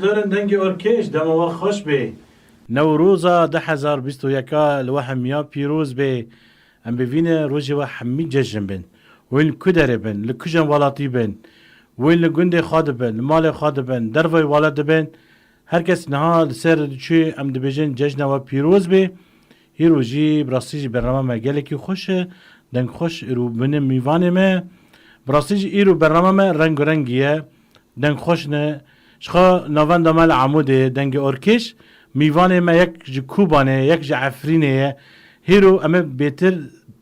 گهدارن دنگ ارکش دم و خوش به نوروزا 2021 الوهم یا پیروز به ام ببینه روزی و حمی جشن بن وین کدره بن لکجن والاتی بن وین لگنده خاد بن مال خاد بن دروی والد بن هر کس نها سر چی ام دبیجن جشن و پیروز به هیروجی براستی برنامه مگله کی خوشه دنگ خوش رو بن میوانه ما براستی ایرو برنامه رنگ رنگیه دنگ خوش نه شخا نوان دمال عموده دنگ ارکش میوانه ما یک کوبانه یک عفرینه هیرو اما بهتر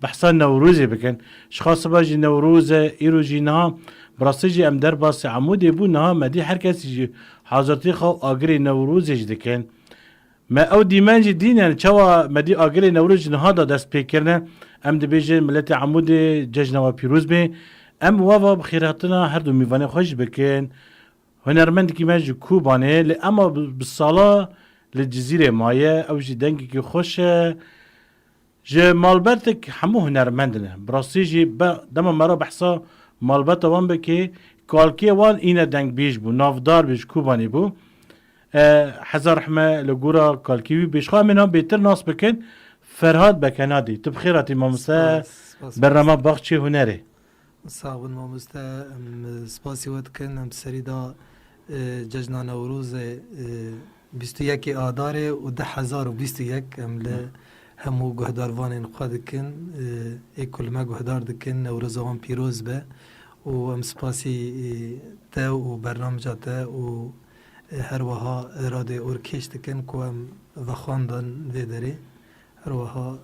بحثا نوروزی بکن شخا سباجی نوروز ایرو جینا براستی ام در باس عموده بو نه مدی هر کسی حاضرتی خو آگری نوروزش دکن ما او دیمانج دین یعنی چوا مدی آگری نوروز نه دا دست پیکرنه ام دبیجه ملت عموده جشن و پیروز به ام وابا بخیراتنا هر دو میوانه خوش بکن هنرمند کی ماج کوبانه ل اما بالصاله للجزيره مايه او جي دنگي کی خوشه ج مالبرتك حمو هنرمندنه براسيجي دم مرا بحثا مالبرت وان بكي كالكي وان اينا دنگ بيش بو نافدار بيش کوباني بو حزر رحمه لغورا كالكيوي بيش خواه منها بيتر ناس بكن فرهاد بكنادي تبخيراتي مامسا برنامه باخشي هنري صاحب المامستا سپاسی ود کن ام سریدا جشن نوروز 21 آذار و 2021 ام له همو گهداروان خود کن اکل ما گهدار دکن نوروز وان پیروز به و ام سپاسی تا و برنامج تا و هر وها اراده ارکش دکن کو ام و خواندن وداره هر وها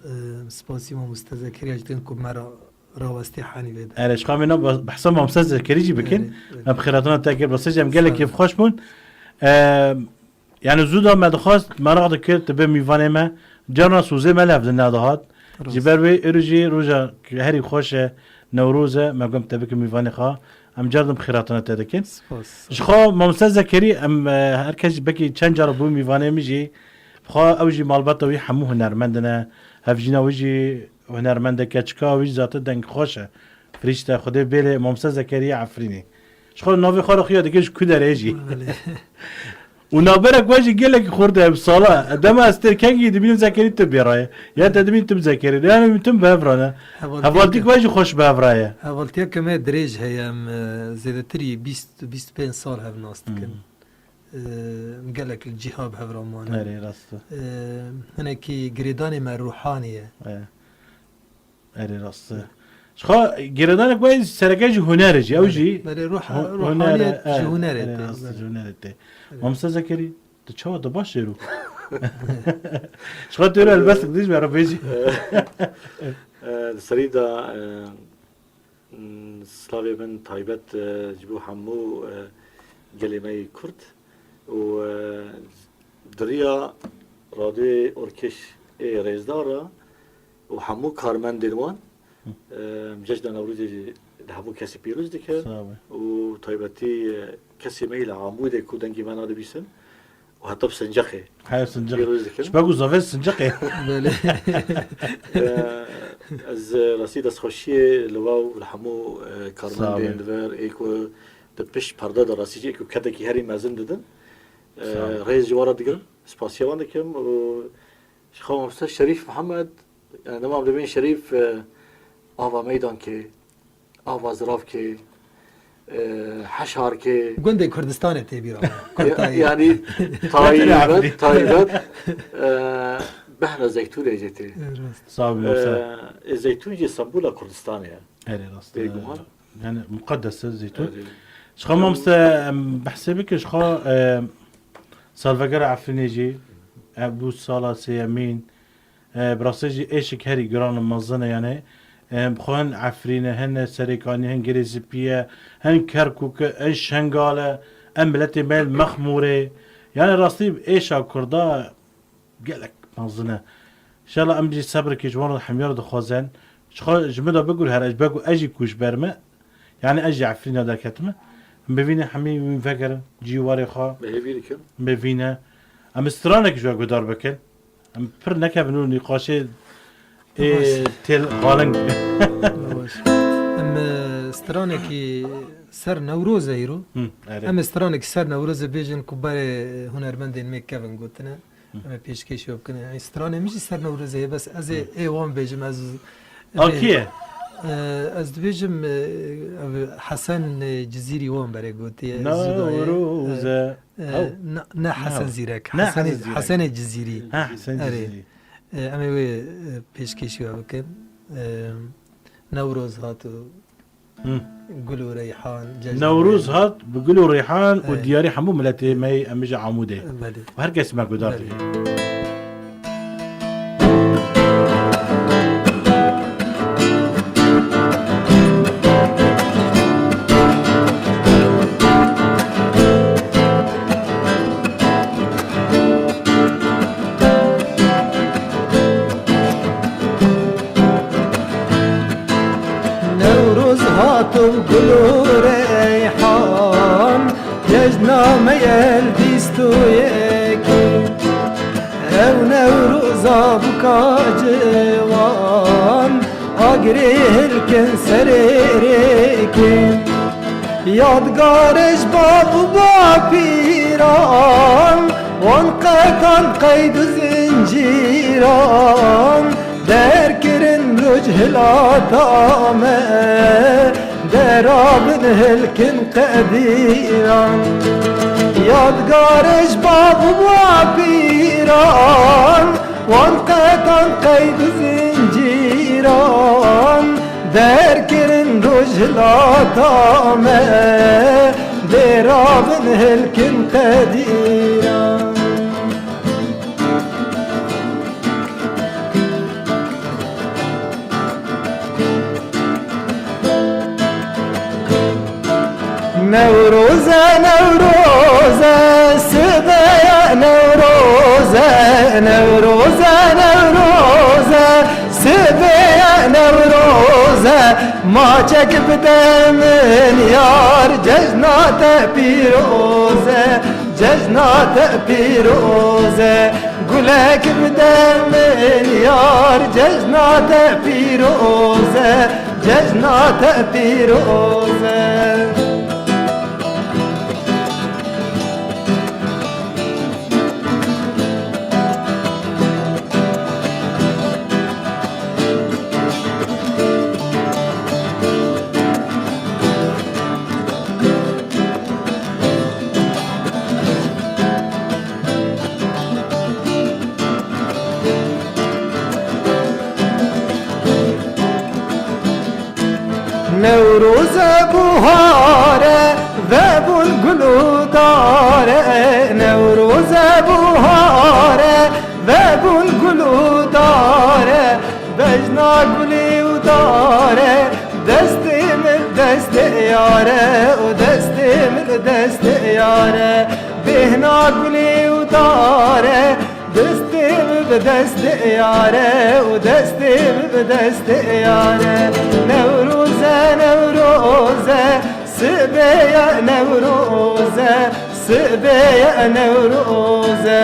سپاسی ما مستذکری اجدن کو مرا راوستی حانی بده. ارش خواهمینا بحثا مامسا ذکری جی بکن. بخیراتنا تاکر بسیج هم گله کیف خوش بون. یعنی زودا مدخواست مرا دکر تبه میوانه ما جانا سوزه ملف ندهات. جبر به ارجی روزا هری خوشه نوروزه مگم تبه که میوانه خواه. ام جردم بخیراتنا تاکر. شخوا مامسا ذکری ام هر کسی بکی چند جار بو میوانه میجی. خواه اوجی مالبات وی حمو هنرمندنه. هفجینا وجی هنرمنده کچکا ویج ذات دنگ خوشه فریشته خوده بیله مامسا زکریا عفرینی شخور ناوی خارو خیا دیگهش کدره جی و نابرک واجی گله که خورده بساله دم استر کنگی دبین زکری تو بیرایه یا تدبین تو زکری یا میتون بهفرانه حوالتی که واجی خوش بهفرایه حوالتی که دریج هیم زیده تری 25 سال هم ناست کن مقالك الجهاب هفرامانه اري راسته هناكي قريداني مع الروحانية اري راسته شخا قريداني كويس سرقاج هنرجي اوجي بله روحانية هنرجي راسته هنرجي مامسا زكري تشوا دباشرو شخا تقول البس قديش بيعرف يجي السريدة سلافي بن طيبت جبو حمو قليمي كرد و دریا راده ارکش رزدارا و همو کارمند دنوان جشن نوروز همو کسی پیروز دکه و طایبتی کسی میل عموده کودنگی من آده بیسن و حتی بسنجقه حیو سنجقه شبگو زاوه سنجقه از رسید از خوشی لواو همو کارمند دنور ایکو دپش پرده در رسیجی ایکو کده که هری مزن دادن رئيس جوارة دقرم سباسيوان دكم شخو مستر شريف محمد يعني دمام دبين شريف آوا ميدان كي آوا زراف كي حشار كي قندي كردستان تبيرا يعني طيبت بحنا زيتون جيتي زيتون جي اسطنبول كردستان يعني يعني مقدس الزيتون شخو مستر بحسبك شخو سالفقر عفرينيجي ابو صالة سيامين براسيجي ايشك هري جران مزنه يعني بخوان عفرينه هن سريكاني هن جريزبيه هن كركوك ايش هنقاله املتي ميل مخموره يعني راستي ايشا كردا قالك مزنه ان شاء الله امجي صبرك جوان حمير دخوازن شخو جمدا بقول هرج بقول اجي كوش برمه يعني اجي عفرينه دا كتمه ببینه همه میفکر جیواری خواه ببینه ام استرانه که جو گدار بکن ام پر نکبنو نقاشه تل غالنگ ام استرانه که سر نوروز ایرو اره ام استرانك سر نوروز بیجن كبار هنرمندين ميك كيفن قلتنا ام پیشکشی بکنه استرانه میشه سر نوروزه بس از ایوان بیجم از اوكي از بیجم حسن جزیری وان برای گوتی نوروزة نه حسن زیرک نه حسن زیرک. حسن جزیری احسن اره جزيري اما وی پیشکشی بکن نوروز هاتو گل و ریحان جشن نوروز هات بيقولوا ريحان ايه. ودياري حمو ملاتي مي امجا عموده بله وهركس ما قدرتي نوروز هاتو گل و ریحان جشنا میل بیستو یکی او نوروزا بکا جوان آگری هلکن سریرکن یادگارش بابو با پیران وان قطان قید و زنجیران در کرن رجهلاتامه درابن هلکن قدیران یادگارش بابو با پیران وان قطان قید و زنجیران در کرن رجهلاتامه درابن هلکن قدیران نوروزه نوروزه سبيا نوروزه نوروزه نوروزه سبيا نوروزه ما چک بدمن یار جشنات پیروزه جشنات پیروزه گلک بدمن یار جشنات پیروزه جشنات پیروزه نوروز بهاره و بلگلو داره نوروز بهاره و بلگلو داره بجنا گلی و داره دستی من دست یاره و دستی من دست یاره بهنا گلی و داره دستی به دست یاره و دستی به دست یاره نوروزه نوروزه سبيا نوروزه سبيا نوروزه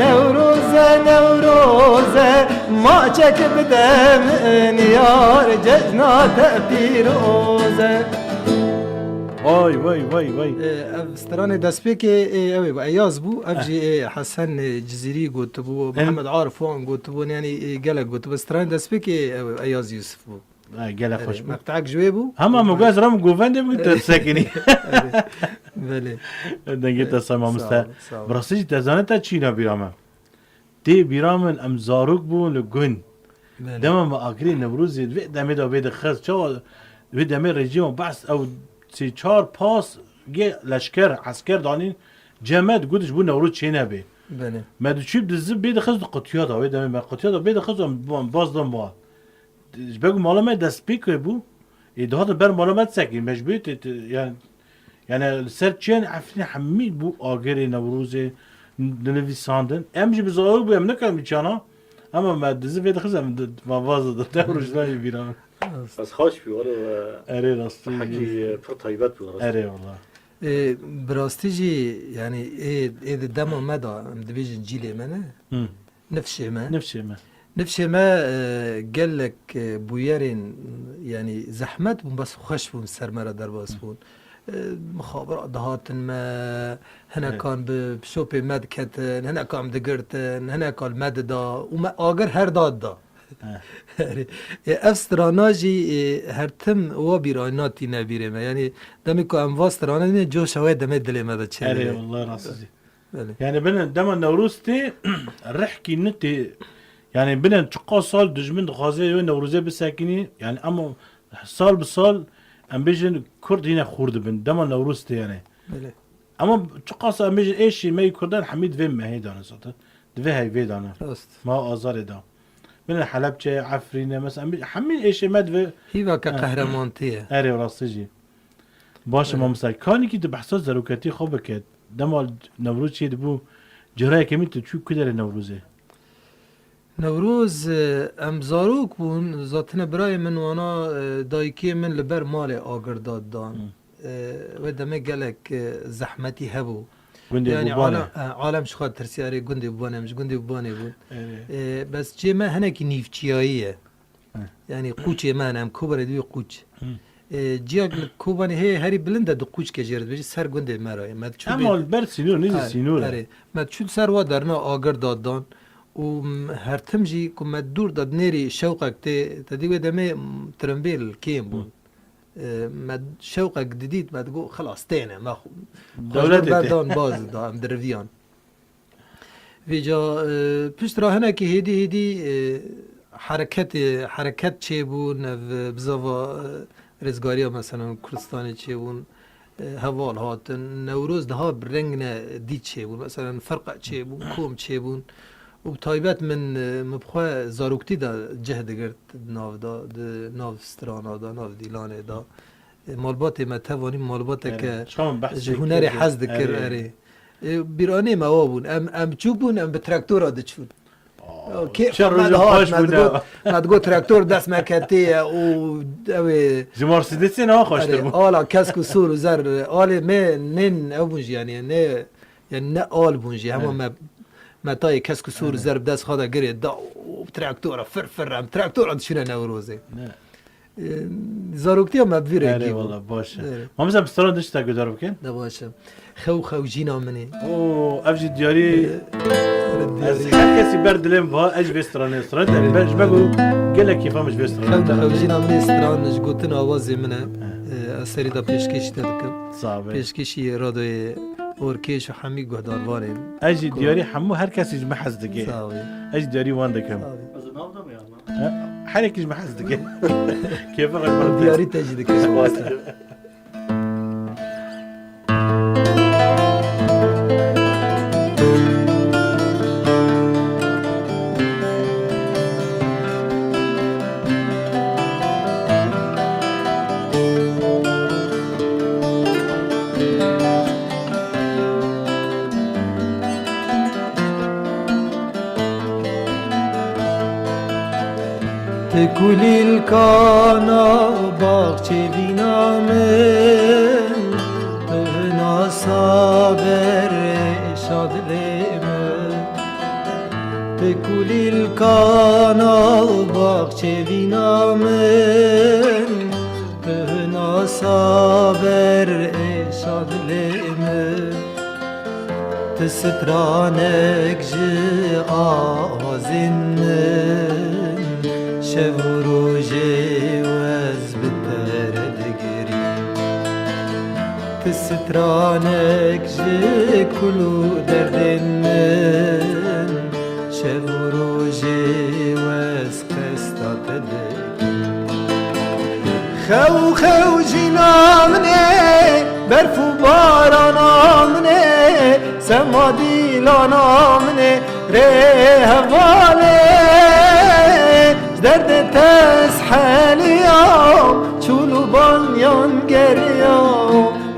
نوروزه نوروزه ما چک بدم یار جشنات پیروزه واي واي واي واي استران دسپیک اوی با ایاز بو افجی حسن جزیری گوت بو محمد عارف وان گوت بو یعنی گلک گوت بو استران دسپیک ایاز یوسف بو قال خوش بو مقطعك جوي بو هما مقاز رام قوفاندي قلت ساكني بله دنجت سما مستا صعب. براسيج تزانتا تشينا بيراما تي بيرامن ام زاروك بو لگون بله دما ما اكري نوروز في دمي دا بيد خز چا في دمي رجيم بس او سي چار پاس گه لشکر عسكر دانين جماد گودش بو نوروز چينا بي بله ما دوچيب دز بيد خز قطيا دا بيد ما قطيا دا بيد خز باز دم با بگو مالا ما دست پیکه بو ایدهات بر مالا ما تسکین مجبوط yani serçen afni hamid bu ageri Nevruz'e nivîsandin em jî bi zarok bu em nekim çana ama me dizi vê dixizem ma vazda Nevruz'dan bîran بس خوش بي ورا erê rastî حكي پر طيبات بي ورا erê valla براستی جی یعنی اید دمو مدا ام دبیجن جیلی منه نفشه ما nefşe me نفشه ما قالك بويرين يعني زحمت بون بس خوش بون سرمرة در باس بون مخابرات دهاتن ما هنا كان بشوبي مد كتن هنا كان دقرتن هنا كان مد دا وما آگر هر داد دا استراناجی هر تم و بیراناتی نبیره ما یعنی دمی که ام واسترانا نه جوش هوای دم دل ما ده چه اره والله راسي يعني بنا دم نوروزتي رحكي نتي يعني بنا تشقى صال دجمن غازي نوروزي بساكني يعني اما صال بصال ام بيجن كرد هنا خورد بن دم نوروزتي يعني اما تشقى صال ام بيجن ايش ما يكردان حميد فين ما هي دانا صوت دفي هاي في دانا ما ازار دا من حلبچه عفرينه مثلا حميد ايش ما دفي هيوا كقهرمانتيه اره راسي باش ما مثلا كاني كي بحثات زروكتي خوب كد دمال نوروز چی دبو جرای کمی تو چو کدر نوروزه نوروز ام زاروک بون ذاتنا برای من وانا دایکی من لبر مال آگر داد دان و دمه گلک زحمتی هبو يعني عالم شخوات ترسياري قندي ببانه مش قندي ببانه بود بس جي ما هناك نيفتشيائية يعني قوچه ما نام كوبر دوی قوچ جیاگ کوبانی هی هری بلنده دو قوچ که جرد بجی سر گنده مرای اما البر سینور نیز سینوره مد شد سر و درنا آگر دادان و هر تمجی که مد دور داد نیری شوقک تا دیگه دمه ترمبیل کیم بود مد شوقک دیدید مد گو خلاص تینه ما دولت بردان باز دا ام درویان ویجا پشت راهنه که هیدی حرکت چه بون بزاوا رزگاری مثلا کردستان چه بون هوال هاتن نوروز ده ها برنگ دی چه بون مثلا فرق چه بون کوم چه بون و طایبت من مبخواه زاروکتی دا جهد گرد ناو دا ناو سترانا دا ناو دیلانه دا مالبات ما توانی مالبات که هنر حزد کر اره بیرانه ما بون ام چو بون ام به تراکتور آده چون كيف ما تقول تراكتور داس مكاتيه و مرسيدس انا خوش اه كاسكو سور وزر اه ما نين ابونجي يعني نا اول بونجي هم ما تاي كاسكو سور زر داس خدا قري دا وتراكتور فرفر ام تراكتور شنو نوروزي زاروكتي ما بفيري والله باشه ما مثلا بستران دشتا قدر بكن لا باشه خو جينا مني اوه افجي دياري از هر کسی بردلم با اج بسترانه استرانه بلش بگو گله کیفا مش بسترانه خو جينا مني استرانه گوتن آوازی منه اثری دا پیشکشی دادکم صعبه پیشکشی رادوی اورکیش و حمی گهدارواره اج دیاری همو هر کسی جمع حزدگه اج دیاری وان دکم از ناو دم یا هر یکی جمع حزدگه کیف فقط دیاری تجدید که تکولی الکانا باغچه بینامن تهنا صابر شادلمن تکولی الکانا باغچه بینامن تهنا صابر شادلمن تسترانک جی آوازن شب و روژه وز بتر دگری تسترانک جه کلو دردن من شب و روژه وز قسطات دگری خو جینا منه برف و باران منه سما دیلانا منه ره حواله درد تسحليا چولو بانيان گريا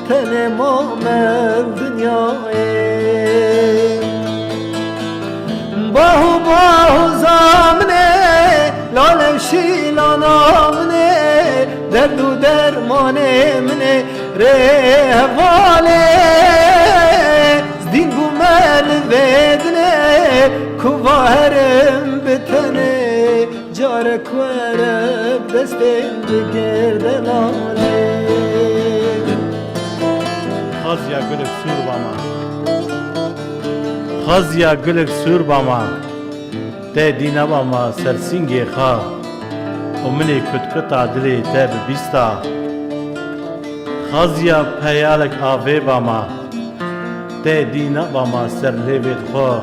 تن ما من دنياي باهو زامنه لالم شيلانا منه درد و درمانه منه رهواله زدين بو مل بدنه كوارم بتنه جارك ورب دستين بگردن آره خازیا گلک سور باما خازیا گلک سور باما ته دینا باما سرسینگی خوا و منی کتکتا دلی ته ببیستا خازیا پیالک آوه باما ته دینا باما سر لیوید خوا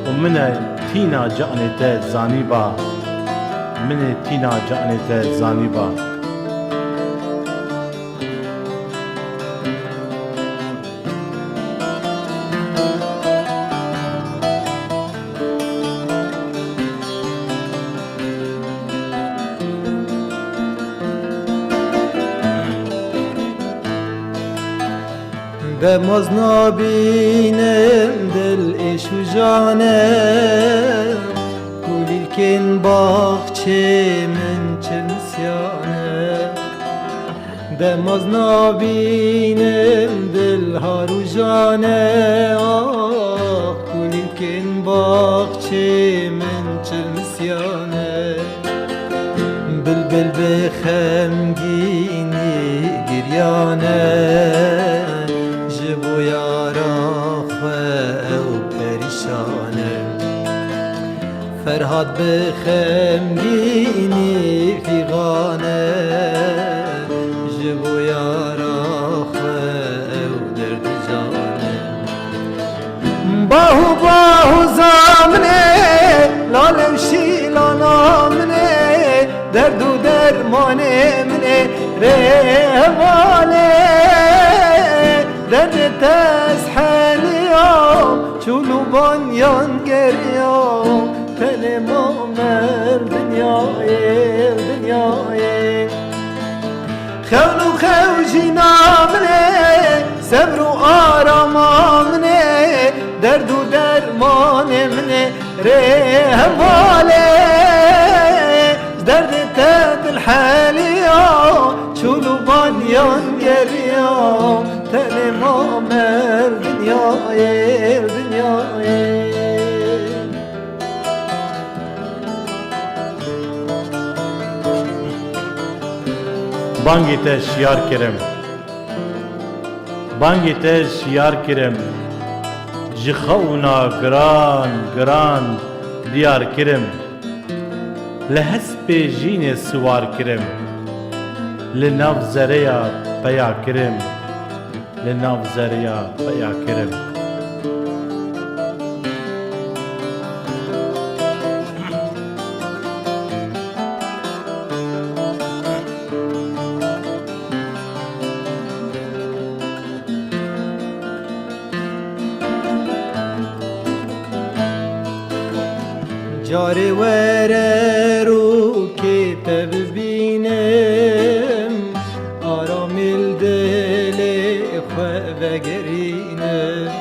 و منی تینا جانی ته زانی با منی تینا جانی ته زانی با Demaz nabinem dil eşu canem Kulilkin bahçemin çinsyane Demaz nabinem dil haru cane Ah kulilkin bahçemin çinsyane Bülbül bexemgini giryane bu yara xev perişanem Ferhat bexemgini figane ji bu yara xev derdi canem Bahu bahu zamne lalem şilanamne derdu dermanemne revale Derdi tezhel yam Çulu banyan geryam Telim amel dünyayı dünyayı Xevlu xevcinamne Sevru aramamne Derdu dermanemne Rehvale Derdi tedil haliyam Çulu banyan geryam Telim amel dünyayı dünyayı بانگی ته شیار کرم بانگی ته شیار کرم جخونا گران گران دیار کرم لحسب جین سوار کرم لناف زریا پیا کرم لناف زریا پیا کرم Cari vere ruki tevbinem Aramil deli khve gerinem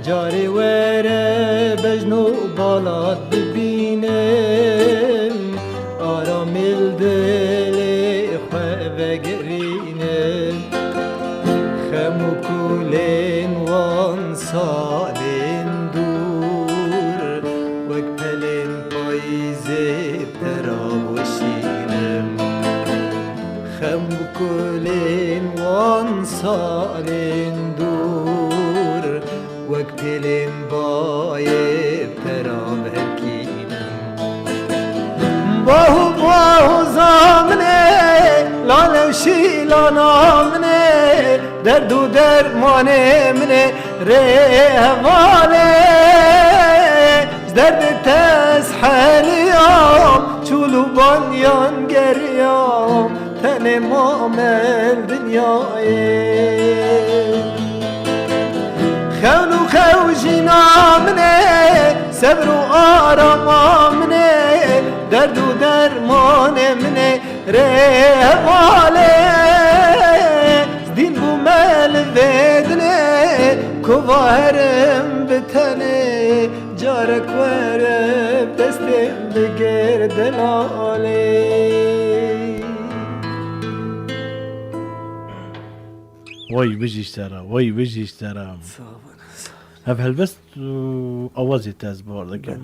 Cari vere bejnu balat bibinem Aramil deli khve gerinem Khemu kulin wan salin Kulin wan salin dur Vaktilin bayib terab herkinem Bahu bahu zamne Lalev şilanamne Derdu dermanemne Rehvale Derdi tezheliyam Çulu banyan geryam Telim amel dünyayı Xevlu xevcinamne Sevru aramamne Derdu dermanemne Revale Din bu melvedne Kuvaherim bitene Carek verip destim Bigir delale وای بجیشتره وای بجیشتره هف هلبست آوازی تاز بارده که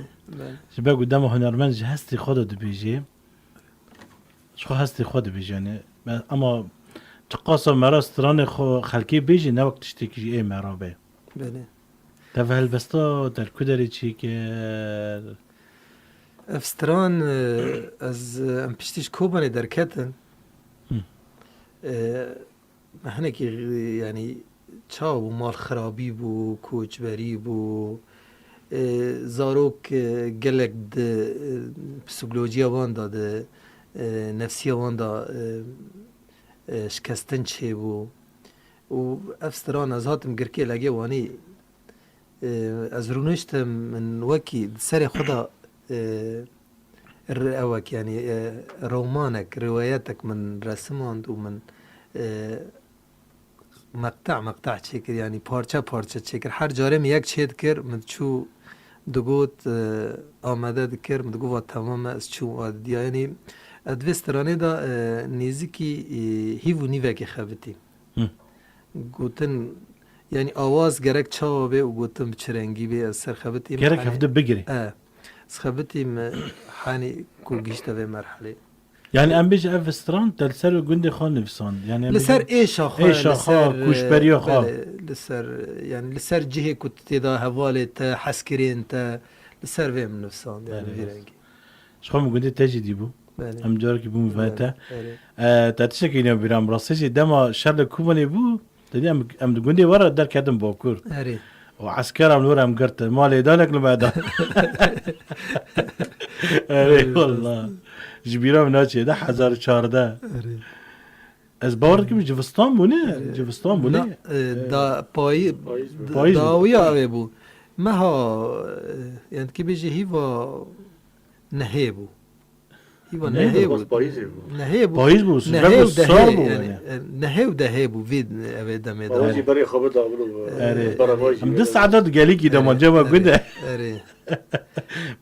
شبه قدام هنرمند جه هستی خود دو بیجی شخو هستی خود بیجی یعنی اما تقاسم مرا ستران خو خلکی بیجی نه وقت تشتکی ای مرابه بله تفهل بستا در کدری چی که افستران از ام پشتیش کوبانه در کتن هنه که یعنی چا بو مال خرابی بو کوچبری بو زاروک گلک ده پسیکولوژیا وان داده نفسی وان دا شکستن چه بو و افستران از هاتم گرکه لگه وانی از رونشتم من وکی سر خدا اوك يعني رومانك رواياتك من رسماند ومن مقطع چکر یعنی پارچه چکر هر جاره یک چید کر من چو دگوت آمده دکر من دگو و تمام از چو آدی یعنی ادوسترانه دا نیزی هیو نیوه که خبتی گوتن یعنی آواز گرک چاوا به و گوتن بچرنگی به از سر خبتی گرک هفته بگیری سخبتي حاني كل جيشتا في مرحلة يعني ام بيجي اف ستران تلسر جندي خان نفسان يعني لسر ايش اخا ايش اخا كوشبري اخا لسر يعني لسر جهه كنت تدا هوالت حسكرين تا لسر في من نفسان يعني فيرنجي شخم جندي تجي ديبو ام جارك بو مفاتا تاتشك ينو بيرام راسيجي دما شر كوباني بو تدي ام جندي ورا در كدم باكور اري وعسكر عم نور عم قرت مالي دالك لبعد اري والله جبيرا مناچه ده 1014 از باور که جوستان بونه دا پای داویا بو ما ها يعني كي بيجي هيفا نهيبو هيفا نهيبو پاییز بو نهيب دهيبو فيد ابدا ميدا واجي بري خبط برا هم دست عدد قالي كده ما جابا كده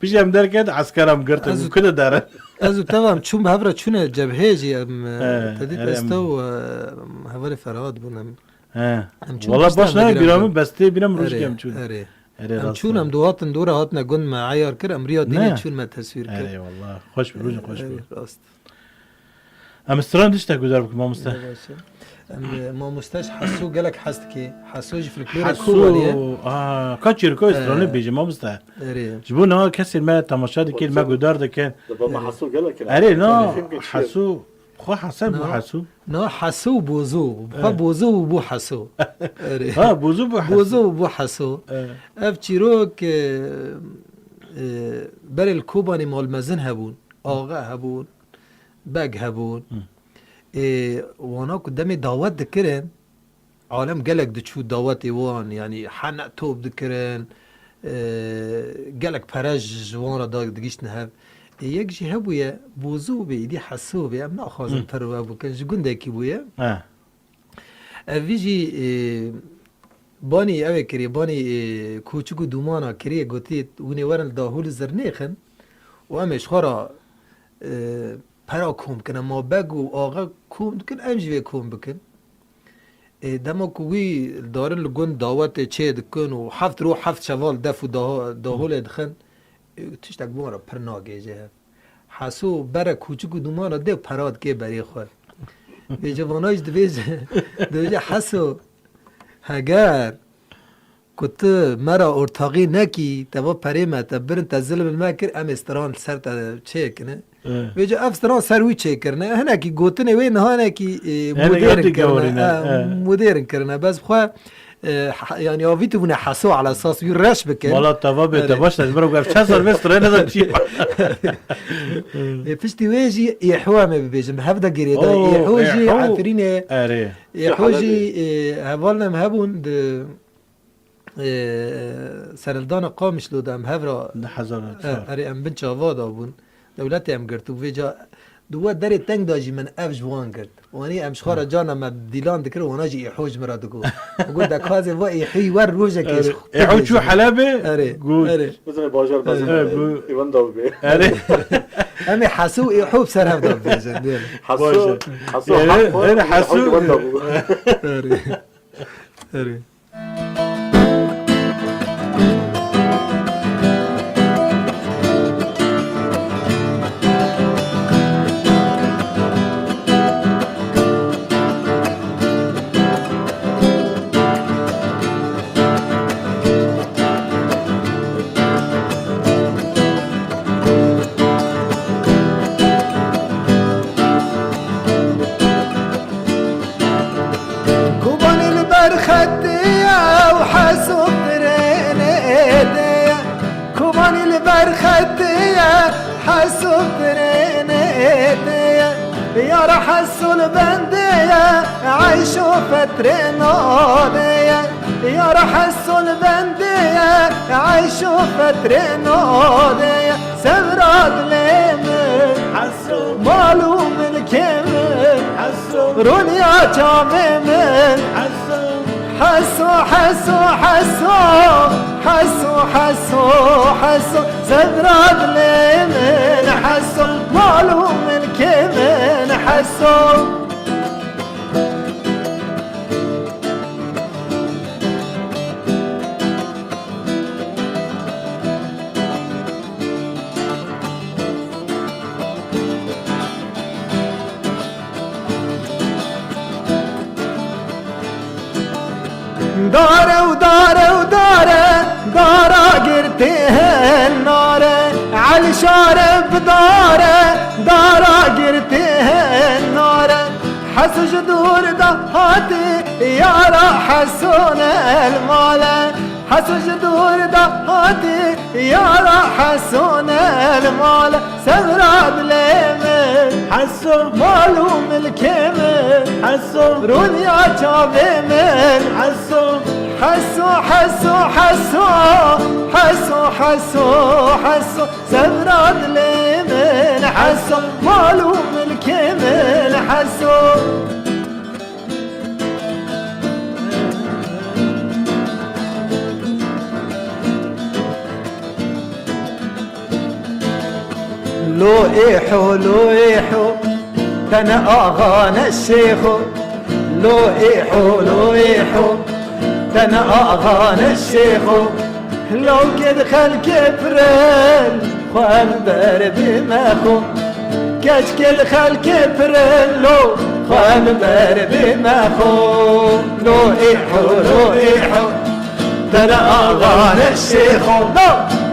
بيش هم در كده عسكر هم قرت كده داره ازو تمام چون بهبره چونه جبهه ام تدید استو هوال فرهاد بونم والله باش نه بیرام بسته بیرام روش کم چون ام چون هم دواتن دوره هاتنا گون ما عیار کر امریا دینی چون ما تصویر کر اره والله خوش بروج خوش بروج راست ام استران دشتا گذار بك ما مستا ما مستاش حسو قالك حست كي حسوج في الكلور حسو كاتشير كو استران بيجي ما مستا جبون ها كسر ما تماشا دكيل ما قدار دكين ما حسو قالك اره نا حسو خو حسن بو حسو نا حسو بوزو بوزو وبو حسو ها بوزو وبو حسو اف چیروک بر الكوباني مال مزن هبون آغا هبون بگ هبون وانا قدامي دعوت دكرن عالم قالك دچو دعوت وان يعني حنق توب دكرن قالك فرج وانا دقيش نهب یک جی هبویه بوزو به ایدی حسو به ام ناخوازم ترو ابو کنج گنده کی بویه ویجی بانی اوه کری بانی کوچکو دومانا کریه گوتید ونی ورن داهول زرنیخن و امش خورا پرا کوم کنه ما بگو آقا کوم دکن امجوی کوم بکن دما کوی دارن لگون دعوت چه دکن و هفت رو هفت شوال دفو داهول دخن تیش تک بومارا پر ناگیجه حسو برا کوچکو دومانا ده پراد که بری خود به جوانایش دویجه حسو اگر کت مرا ارتاقی نکی تبا پری متا برن تا ظلم ما کر ام استران سر تا چه کنه ویجه افستران سروی چه کرنه هنه کی گوتنه وی نهانه کی مدیرن کرنه بس خواه يعني اوفيت بنا حسو على اساس يرش بكن والله تبابه تباش تبرو قف شاسر مستر انا ذا شيء فيشتي ويجي يحوام بيجم هفدا غيريدا يحوجي عفرينه يحوجي هبالنا مهبون د سرلدان قامش لو دم هفرا حزر اري ام بنت شافادا بون دولتي ام قرتو فيجا دو داري تنگ داجي من افج وان قرت واني امش خارا جانا ما ديلان دكر وانا جي يحوج مرا دكو قول داك هذا وا يحي ور روجك يحوج شو حلبه قول مثلا باجر بس يوان دوبي اري امي حسو يحوب سر هفدا بيجن حسو انا حسو اري اري زانی البرختية حسو برينيتية يا حسو البندية عيشوا فترة ناضية يا حسو البندية عيشوا فترة ناضية سبراد ليمن حسو مالو من كمن حسو رونيا جامي من حسو حسو حسو حسو حسو حسو حسو زبراد لمن حسو مالو من كمن حسو داره وداره وداره داره قرتيه الناره على شارب داره داره قرتيه الناره حسو جدور دهاتي يارا حسون الماله حسو جدور دهاتي يارا حسون الماله سغراب ليمن حسو مالو ملكمن حسو رونيا جابي من حسو حسو حسو حسو حسو حسو حسو زبراد لمن حسو مالو ملك من حسو لو إيحو كان أغانى الشيخ لو إيحو كان أغانى الشيخ لو قد خل كفرن خنبر بمخو كاش كل خل كفرن لو خنبر بمخو لو إيحو كان أغانى الشيخ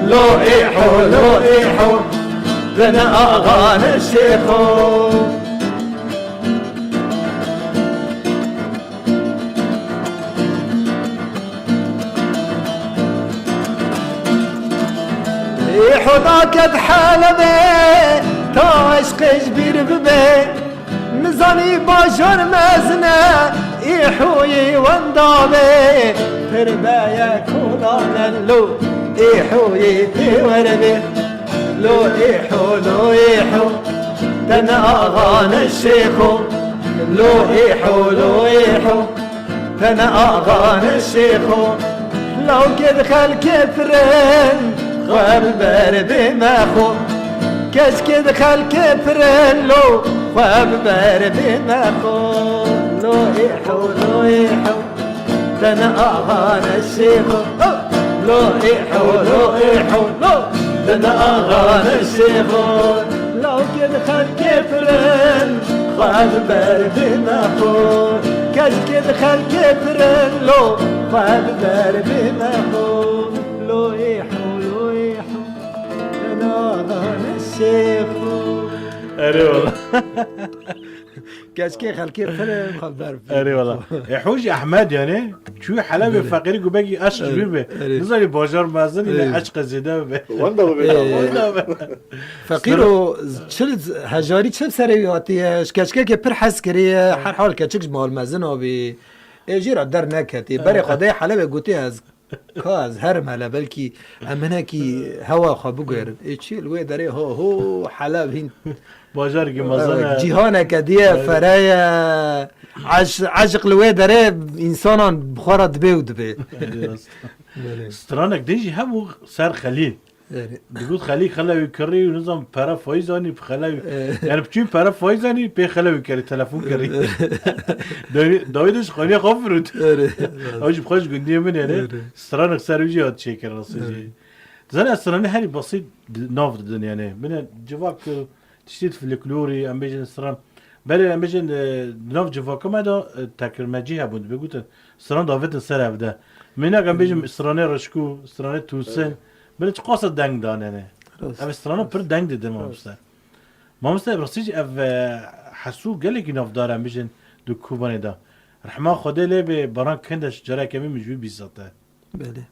لو إيحو كان أغانى الشيخ حداك حلبي تعشق جبير ببي نزاني باشر مزنة إيحوي واندابي تربايا كونان لو إيحوي توربي لو إيحو تنا أغانى الشيخ لو إيحو تنا أغانى الشيخ لو كذ خل كثرن خبر بمخو كاش كذ خل كثرن لو خبر بمخو لو إيحو تنا أغانى الشيخ لو إيحو تنا أغانى الشيخ لو كذ خل كثرن خبر بمخو كاش كذ خل كثرن لو خبر بمخو لو إيحو تنا أغانى الشيخ اري والله كاش كي خل كثرن خبر اري والله يحوج احمد يعني شو حلبي فقير باقي عشق بيبه نظري بوجار مازن الى عشق زيده به وانده ببيتا فقيرو شل هجاري شل سرياتي كاشكا كي پر حس كري هر حال كاتشكش مال مازن بي اجير در نكتي بري خدای حلبه گوتي از کاز هر مالا بلکی امنه کی هوا خوابو گر ایچی الوی داره هو حلب هین بوجار کی مازن جهان کدیه فرای عشق الوی داره انسانان بخارت بیود بی سترانك ديجي همو صار خليل بيقول خليه خلاوي يكري ونظام بارا فايزاني بخلاوي يعني بتشوف بارا فايزاني بخلاوي كري تلفون كري داويدش خليه خفرت اوج بخش قديم من يعني سترانك صار يجي هاد شيء كان راسي زين ستراني هاري بسيط نافذ الدنيا يعني من جواك تشتيت في الكلوري ام بيجن ستران بله ام بيجن ناف جواك ما دا تكرمجي هبود بيقول ستران داويد سر ابدا من ام بيجن ستراني رشكو ستراني توسن بله قاصد دنگ دانه نه ام سترانو پر دنگ دده ما مست برسيج اف حسو قال لك ناف دار ام بيجن دو کوبانه دا رحمه خدا له به بران کندش جرا کمی مجبور بیزاته بله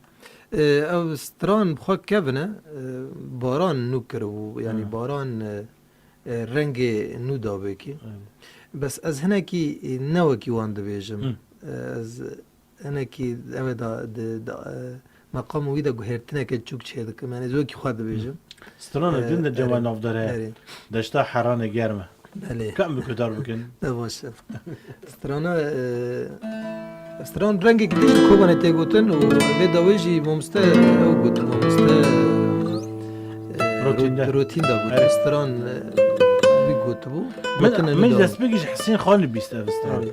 ev stran xwe kevine baran nû kir û yanî baran rengê nû dabê kî. Bes ez hinekî newekî wan dibêjim. Ez hinekî ev da meqam wî de guhertineke çûk çê dikim. Yani ez wekî xwe dibêjim. Strana din de ceva navdare. Erê. Deşta herane germe. Belê. Kam bikudar bikin. Ne baş. Strana stran rengê tişt kovane tê gotin û vê dawê jî mamoste ew gotin mamoste rotin da gotin. Stran wî gotibû. من دست بگیش حسین خانی بیست ev strana.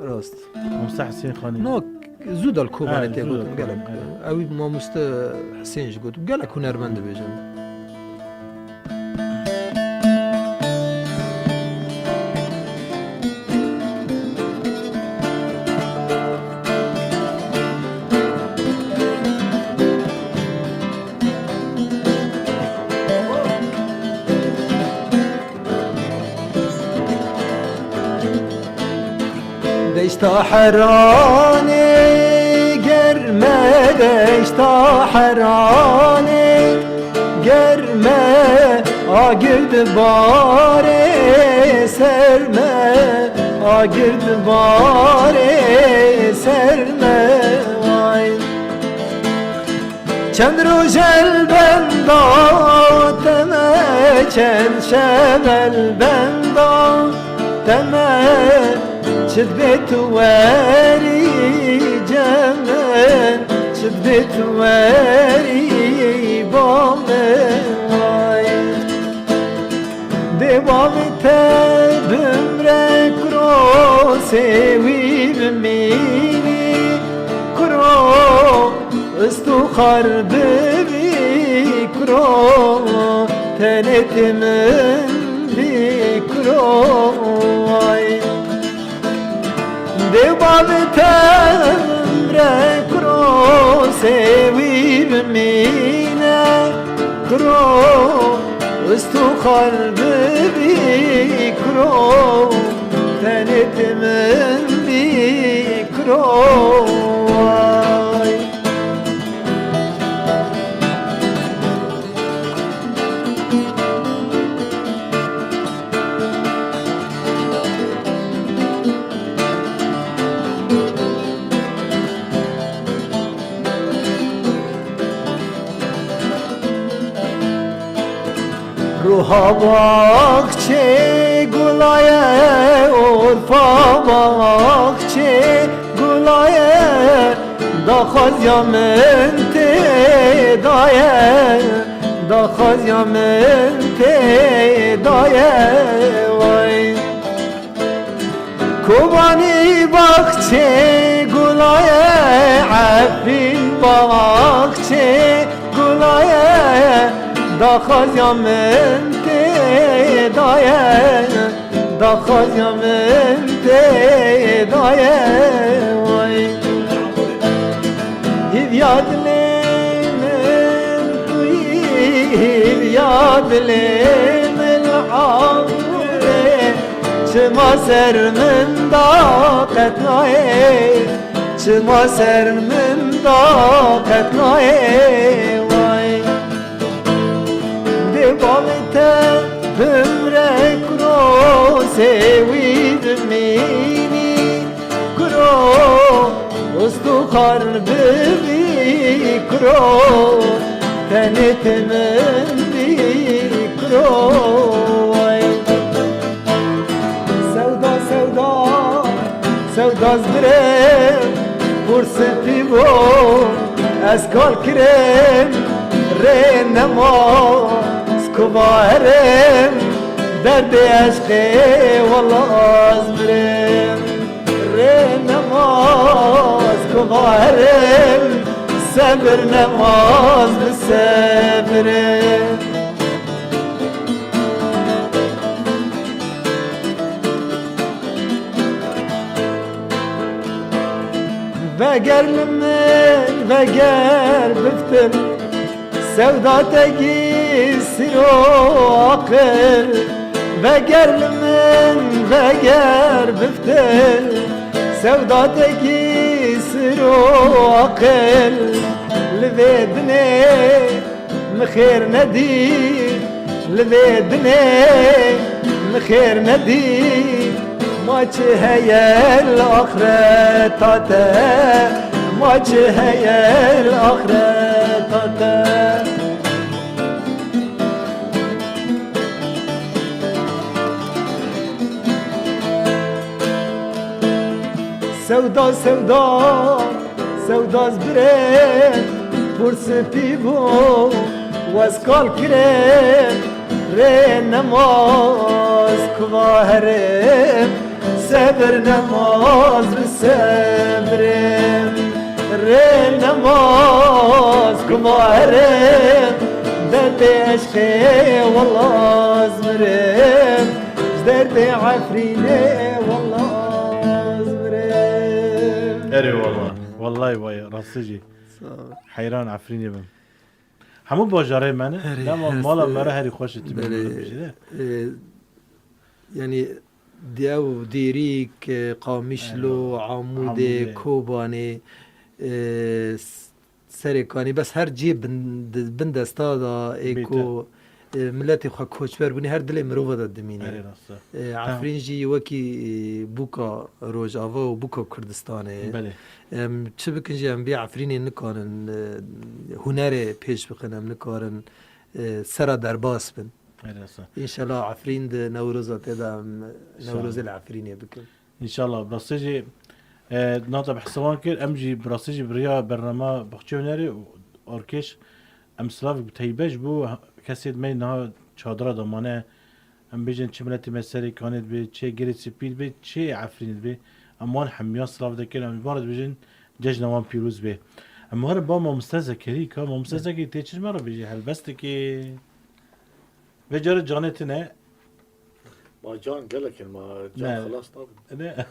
Rast. Musa Hüseyin Xani. No zû dal kovane Ha, tê zû gotin dal gelek. kovane, Ew mamoste Hesên jî gotin. Gelek hunermend dibêjim. Deşta herane germe deşta herane germe agird bare serme agird bare serme vay çend rojel benda teme çend şevel benda teme çed betweri cemen çed betweri bame vay devam tebimre kro sevi bimini kro istukhar bebi kro tenetimin bi kro vay devam temre kro sevir mine kro istukhar bebi kro tenetimin bi kro vay Ruha bakçe gulaye urfa bakçe gulaye da khaziyamente daye da khaziyamente daye vay Kubani bakçe gulaye affin bakçe gulaye da khaziyamente daye da khaziyamente daye vay hivyadlemen tuyi hivyadlemen avre çıma sermin da qetnaye çıma sermin da qetnaye vay devamete hümre kro sevid mini kro ustukhar bebi kro tenetimin bi kro vay sevda sevda sevda zbrem furseti bu eskal krem re nema skubarem derdi aşkı vallahi azbrem re namaz skubarem sabır namaz sabırem ve gelmemin ve gel bıktım sevdateki siro akıl ve gelmen ve ger biftel sevdateki siro akıl لذيدني مخير ندير لذيدني مخير ندير ما هيا الآخرة تاتا ما هيا الآخرة تاتا سودا سودا سودا زبرين برس بيبو واسكال كريم رين نماز كواهرم سبر نماز بسبرم رين نماز كواهرم دردي عشقي والله زبرم دردي عفريني والله اري والله والله وای راستجی حیران عفرینی بم همو باجاره منه لما مالا مرا هری خوشت بشه يعني دياو ديريك قامشلو عمود كوباني سركاني بس هر جيب بند استادا ايكو ملتي خو کوچبر بونی هر دل مرو ود دمینه عفرین جی وکی بوکا روجاوا و بوکا کردستانه بله چه بکن جی ام بی عفرین نکارن هنر پیش بکنم نکارن سرا درباس بن ان شاء الله عفرین ده نوروزا تدا نوروز العفرینه بکن ان شاء الله براسجی ناطب حسوان كر امجي براسجي بريا برنامج بخشي هنري اوركش ام سلاف بتيبش بو کسید می نه چادر دامانه ام بیشتر چه ملتی مسری کانید به چه گری سپید به چه عفرینید به امان همیان سلاف دکل ام بارد بیشتر جشن نوام پیروز به اما هر با ما مستذکری که ما مستذکری تیچش مرا بیشتر هل بسته که به جار جانت نه ما جان گله که ما جان خلاص نبود نه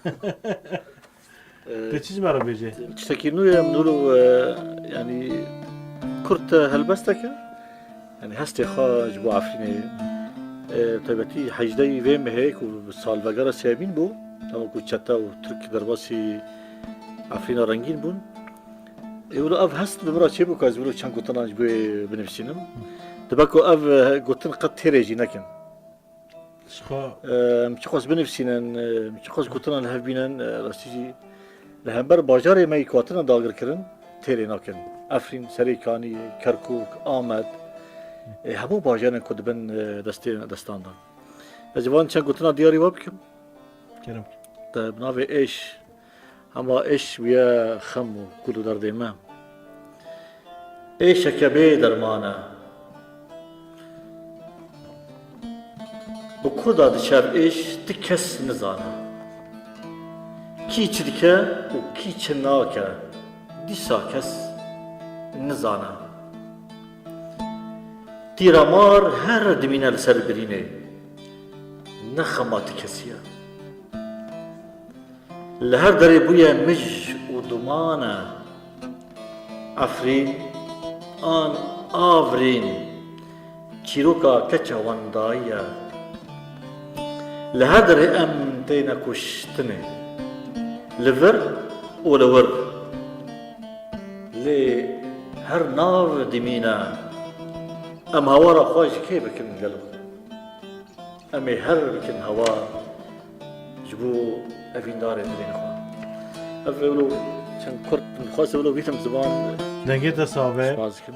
تیچش مرا بیشتر تشتكي نورو يعني كرت هلبسته که يعني هستي خاج بو عفريني طيبتي حجدي فيم هيك وصال بقرة سيابين بو تمام كو تشتا وترك درباسي عفرينا رنگين بون يقولوا اف هست بمرا چه بو كاز بيقولوا چان قطناج بو بنفسينم دباكو اف قطن قد تيريجي نكن شخا مچخوس بنفسينن مچخوس قطنا لهف بينن راستيجي لهمبر باجاري ما يكواتنا داغر كرن تيري نكن عفرين سريكاني كركوك آمد همو باجرن کد بن دستان دان. از وان چند گوتنا دیاری واب کم؟ کرم. تا بناوی ایش اما ایش ویا خم و کلو در دیمه. ایش کبی درمانه. bu kurda dışar eş dikes nizana. Ki çidike u ki çenake disa kes nizana. Tiramar her dimine ser birine ne xamat kesiye. Leher deri buya mij u dumana afrin an avrin çiroka keçavandaya. لهذا أم تينا كشتني لفر ولا ور لي هر نار دمينا أم هوا خواج كيف بكن قلب أمي هر بكن هوا جبو أفين داري دلين خوا أفلو شن كرت خاص ولو بيتم زبان دنگت صابه مازكن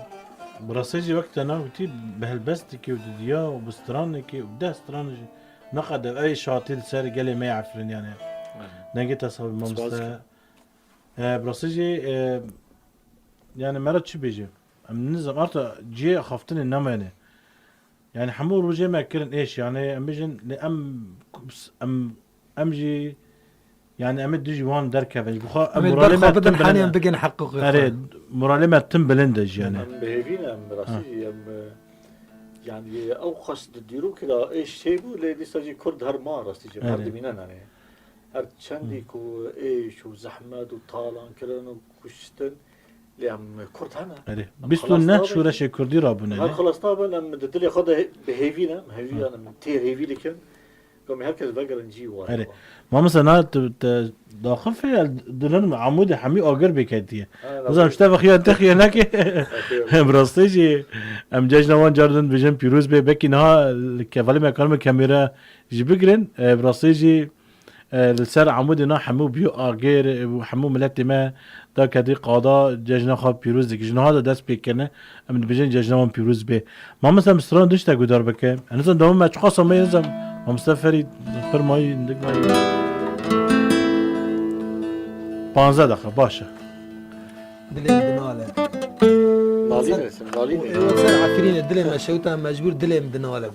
براسيجي وقت أنا وتي بهالبست كي وديا وبستران كي وده استران نقد أي شاطئ سر قال ما يعرفن يعني نجيت أصحاب ممستا براسيجي يعني مرات شو بيجي من نظام أرتا جي خافتني النما يعني حمور وجي ما كرن إيش يعني أم بيجن أم جي يعني أمد دجي وان دركفج بخا مرالمة بدن حاليا بقين حقق مرالمة تم بلندج يعني بهيفينا براسيجي يعني او قصد الديرو كده ايش شيبو اللي لسه كرد هر ما راستي هر دمينان يعني هر چندي كو ايش وزحمه وطالان كلن وكشتن لام كرد هنا بيستو الناس شو رش كردي رابنا هر خلصنا بن ام ددلي خد بهيفينا هيفي انا من تير هيفي لكن كم هكذا بقر نجي ورا أري. ما مثلا داخل في دلنا عمود حمي أجر بكتير مثلا مش تبغى خيار تخيل هناك براستيجي ام جاجنا وان جاردن بيجن بيروز بكي نها كفالي ما كلمة كاميرا جبقرن براستيجي السر عمود نا حمو بيو أجر وحمو ملتي ما دا كدي قاضا جاجنا خاب بيروز ديك جنا هذا دست بيكنه ام بيجن جاجنا وان بيروز به ما مثلا مستران دش تقدر بكم أنا مثلا دوم ما تخاصم ما يلزم ما مستفري فرماي عندك 15 دقيقة باشا دلم دناله نازلين اسم نازلين وصار عفرين الدلم مشوتها مجبور دلم دناله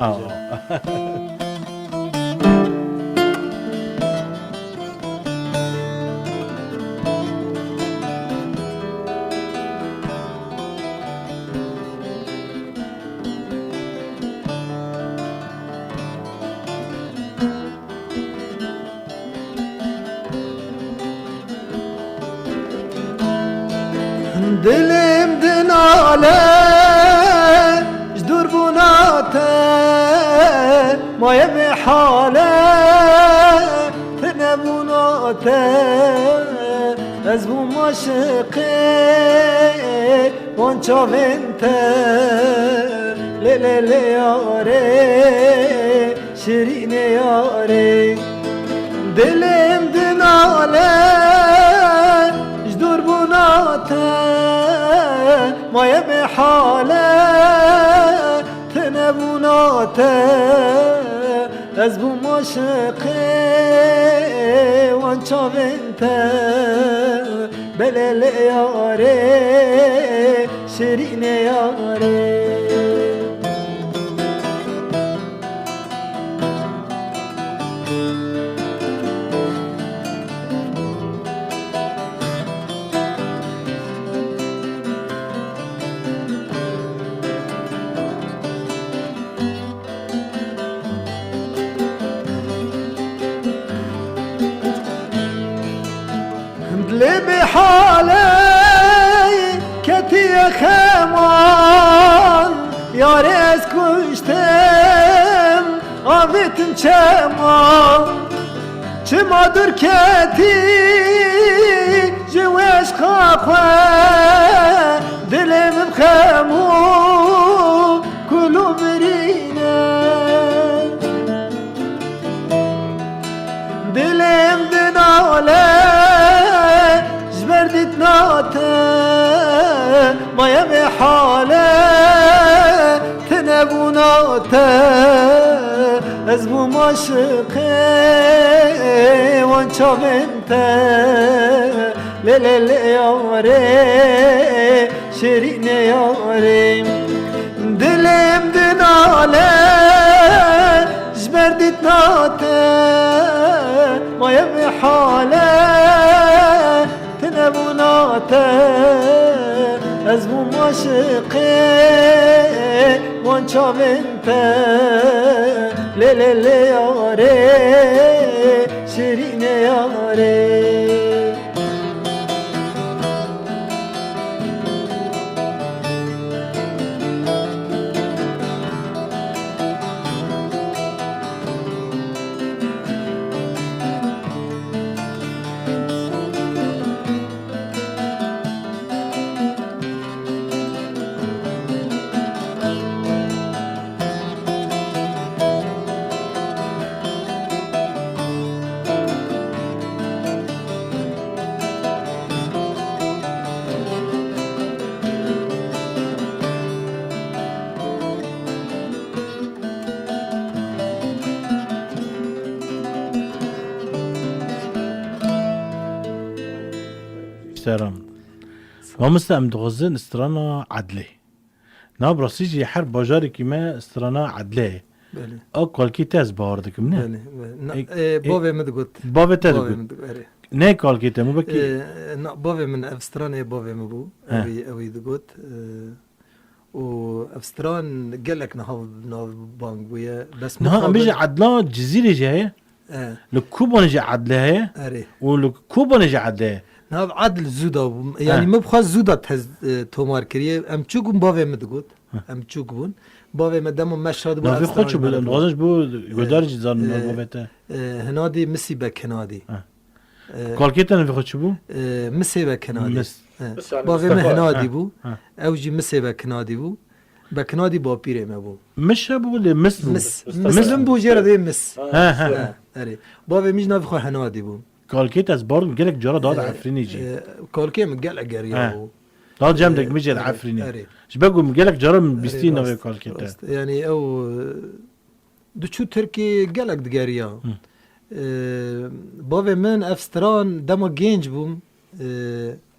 دلم دناله جدور بناته ما يبي حاله تنبوناته ازبو مشقي وانشا بنته ليلي ياري شيرين ياري دلم دناله جدور بناته ما يبي حاله تنبوناته ازبو مشقي وانشا بنته بلل ياري شيرين ياري اللي بحالي كتي خمان يا ريس كشتم آفتم چمان چما در كتي جوش خاخوه دلم بخمو كلو برينه دلم دناله جبردت ناته ما يبي حاله تنبوناته ازبو مشقي وانشا بنته ليلي ياري شيرين ياري دلم دناله جبردت ناته ما يبي حاله تنبوناته ازبو مشقي وانشا بنته ليلي ياري شيرين ياري سلام ما مستعم دغزن استرانا عدله نا براسيجي حرب باجاري كما استرانا عدله بله اقوال كي تاز باردك منه بله بابي مدقوت بابا تاز نه قال كي تمو بكي بابي من افستران بابي مبو اوي دقوت وافستران قال لك نهاف بانك ويا بس نها بيجي عدلان جزيره جايه لكوبا نجي عدله اري ولكوبا نجي عدله ناب عدل زودا بوم یعنی مبخواست زودا تومار کریه ام چوکم باوی مدگود ام چوک بون باوی مدام مشهد بود نافی خود شو بود نوازش بود گدارج زان نوبته هنادی مسی به کنادی کالکیت نافی خود شو بود مسی به کنادی بس يعني باوی مصطفى. مهنادی بو اوجی مسی به کنادی بو به کنادی با پیره ما بو مش بود ولا مس بود مسلم بو جرا دی مس ها ها اره باوی میج نافی خو هنادی بو کالکیت از بارد گلک جرا داد عفرینی جی کالکی مگل اگریا بو داد جام دک میجه عفرینی اش بگم گلک جرا بیستی نوی کالکیت یعنی او دو چو ترکی گلک دگریا باوی من افستران دما گنج بوم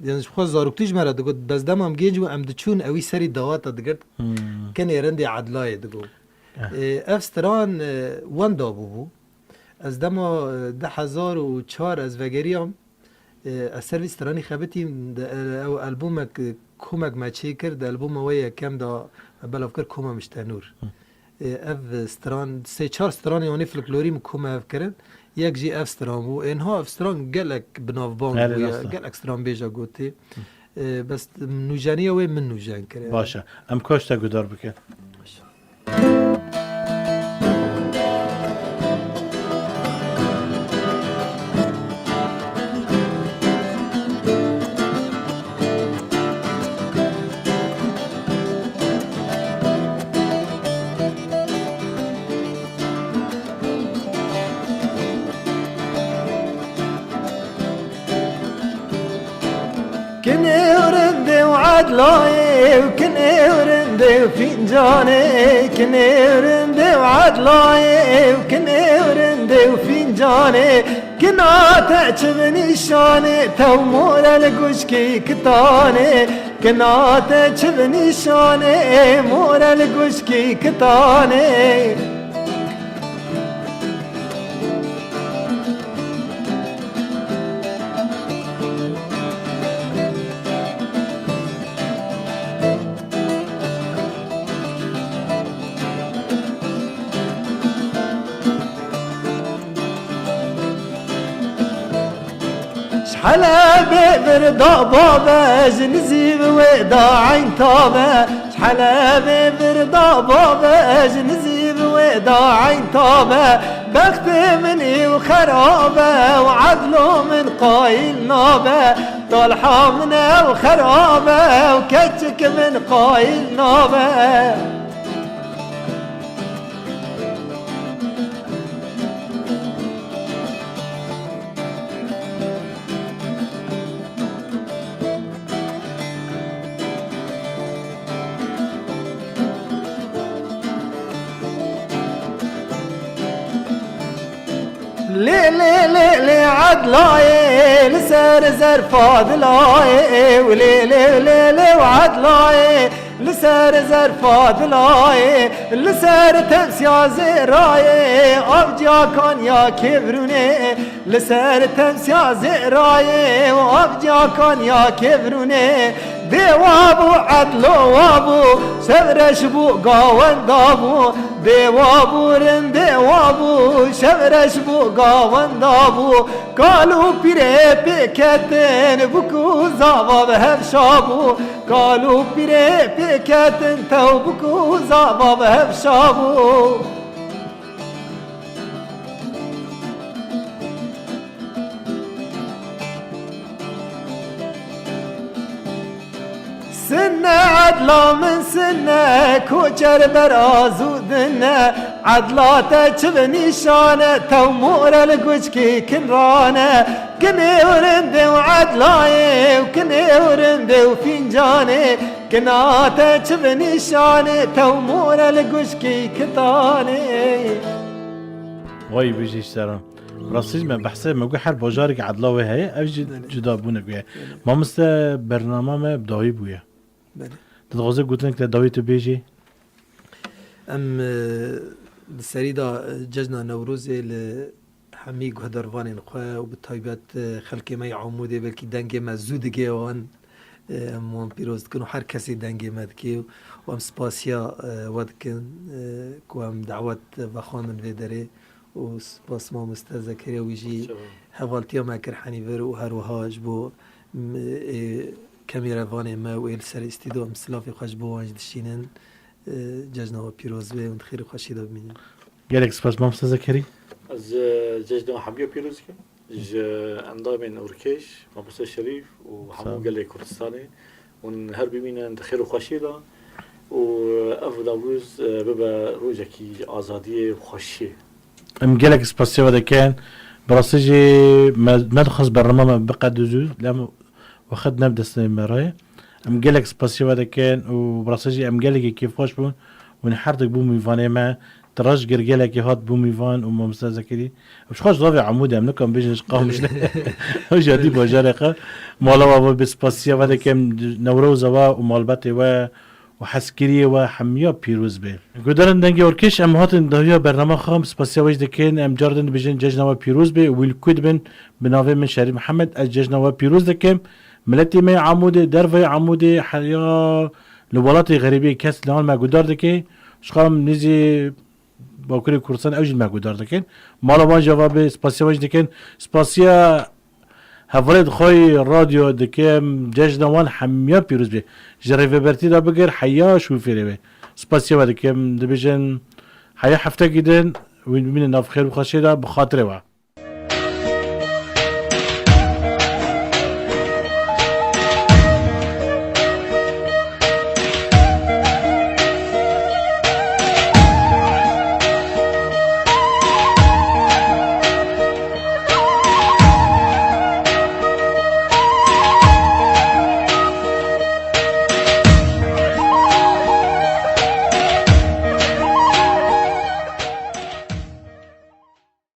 یعنی خواست زاروکتیج مرا دگو بس دمام گنج بوم ام دچون اوی سری دواتا دگرد کنی رندی عدلای دگو افستران وان دابو بو از دما 2004 از وگریام از سرویس ترانی خبتیم او البومک کومک مچی کرد البوم ویا کم دا بلاف کرد کومه مشتنور اف ستران سه چهار ستران یعنی فلکلوریم کومه اف کرد یک جی اف ستران بو اینها اف ستران گلک بناف بانگ بو گلک ستران بیجا گوتی بس نوجانی وی من نوجان کرد باشه ام کاشتا گدار بکن كني ورندي وعدلاي وكني ورندي وفنجاني كني ورندي وعدلاي وكني ورندي وفنجاني كنا تعجبني شاني تو مولا لقوشكي كتاني كنا تعجبني شاني مولا لقوشكي كتاني شحلا ببردا بابا جنزيب ودا عين طابا شحلا ببردا بابا جنزيب ودا عين طابا بخت مني وخرابة وعدلو من قايل نابة طالحة منا وخرابة وكتك من قايل نابة لي لي لي لي عدلاي لسر زر فاضلاي ولي لي لي لي وعدلاي لسر زر فاضلاي لسر تمس يا زراي افجا كان يا كبروني لسر تمس يا زراي وافجا كان يا كبروني دیوابو عدلو وابو شبرش بو قاون دابو دیوابو رنده وابو شبرش بو قاون دابو قالو پیره پیکتن بکو زاوا به هفشابو قالو پیره پیکتن تو بکو زاوا به هفشابو سنة عدلا من سنة كوچر برازو دنة عدلاتا چبني شانة تومور الگوچكي كنرانة كني ورنده وعدلاي وكني ورنده وفنجاني كناتا چبني شانة تومور الگوچكي كتاني وای بیشتر سرم راستش من بحثه مگه هر باجاری که عدلاوی هست اوج جدا بونه گویه ما مثل برنامه ما بدایی بویه تدغازه گوتن که دایی تو بیجی ام سریدا ججنا نوروزی لحمی گهدروان نخواه و بطایبت خلقی می عموده بلکی دنگ مزود گیوان موان پیروز کن و هر کسی دنگ مدکی و ام سپاسیا ودکن که ام دعوت بخوان من ویدره و سپاس ما مستذکره ویجی حوالتیا ما کرحانی ور و هر وهاج بو كاميرافاني ما ويل سر استيدو مسلافي خوش بواج دشينن ججنا و پیروز به و خیر خوشی دا ببینیم. گلک سپاس مامستا زکری. از ججنا حمیو پیروز که ج اندام اورکش مبسوط شریف و همون گله کردستانی اون هر ببینن خیر و خوشی دا و افداوز ببا روزه کی آزادی خوشی. ام گلک سپاسی و دکن براسیجی مدخص برنامه بقدوزو لام وخد نبدأ السنة المراية ام گلک سپاسی و دکن و براسیجی ام گلکی کیف خوش بون و نحرتك بو میوانه ما تراش گرگلکی هات بو میوان و مامستا زکری مش خوش ضافي عمودي ام نکم بیشش قامش جدی باجرقه مالا و بسپاسی و دکن نوروز و مالبت و حسکری و حمیا پیروز به گودرن دنگی ارکش ام هاتن دهیا برنامه خام سپاسی وجد کن ام جاردن بجن ججنا و پیروز به ویل کود بن بناوه من شریف محمد از ججنا و پیروز دکم ملتی می عمود دروی عمود حیا لولات غریبی کس لان ما گودار دکی شخام نیزی باکری کورسان اوج ما گودار دکن مالا وان جواب سپاسی وجد کن سپاسیا هفرد خوي راديو دكيم ججنا وان حميا بيروز بي جريفي برتي دا بقر حيا شو في ربي سباسيا دكيم دبيجن حيا حفتا جدا وين من الناف خير وخشيدا بخاطره وا